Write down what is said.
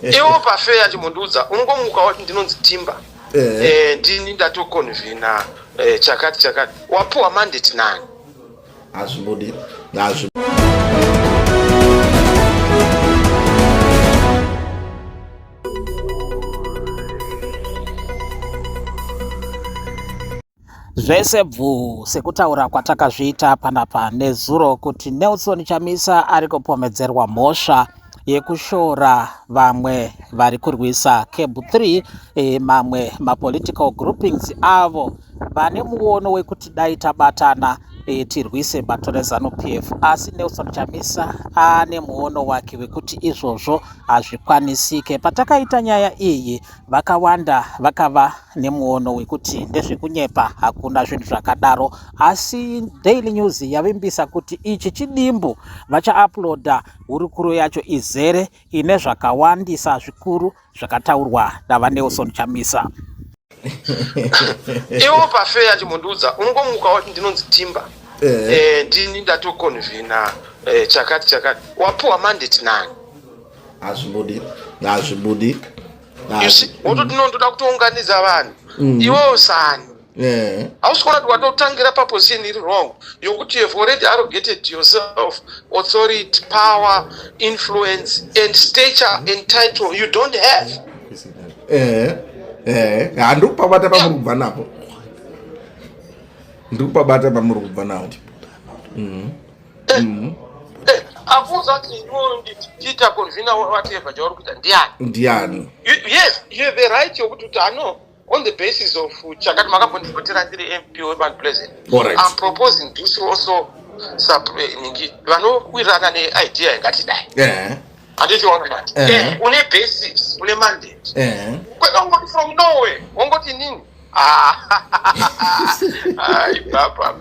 Iwo pafe achimunduza unongomuka wati ndinonzi Timba. Ndini ndatokonvina chakati wapuwa mandate nani? Azvibudi. Zvese bvu sekutaura kwatakazviita panapa nezuro kuti Nelson Chamisa ari kupomedzerwa mhosva yekushora vamwe vari kurwisa Cable 3 mamwe mapolitical groupings avo vane muono wekuti dai tabatana tirwise bato reZANU-PF, asi Nelson Chamisa ane muono wake wekuti izvozvo hazvikwanisike. Patakaita nyaya iyi vakawanda vakava nemuono wekuti ndezvekunyepa, hakuna zvinhu zvakadaro, asi Daily News yavimbisa kuti ichi chidimbu vachauploada hurukuro yacho izere ine zvakawandisa zvikuru zvakataurwa nava Nelson Chamisa. Iwo pafe achimunduza unongomuka wati ndinonzi Timba. Ndini ndatokonvina chakati wapuwa mandate nani? Azvibudi. Wototi ndoda kutounganidza vanhu. Iwo sani. Hausikuona kuti watotangira paposition iri wrong yokuti you've already arrogated yourself authority, power, influence and stature and title you don't have. Handikupabata pamurubva napo. Ndikupabata pamurubva napo. Afuza kuti ndita konvina whatever jauri kuita ndiani? Yes, you have a right yokuti utano on the basis of chakati makambondipotera ndiri MP weBantu Pleasant. I'm proposing this also vanowirirana neidea ingatidai. Handiti wanoti une basis, une mandate. Kwekangoti from nowhere, wongoti nini? Baba.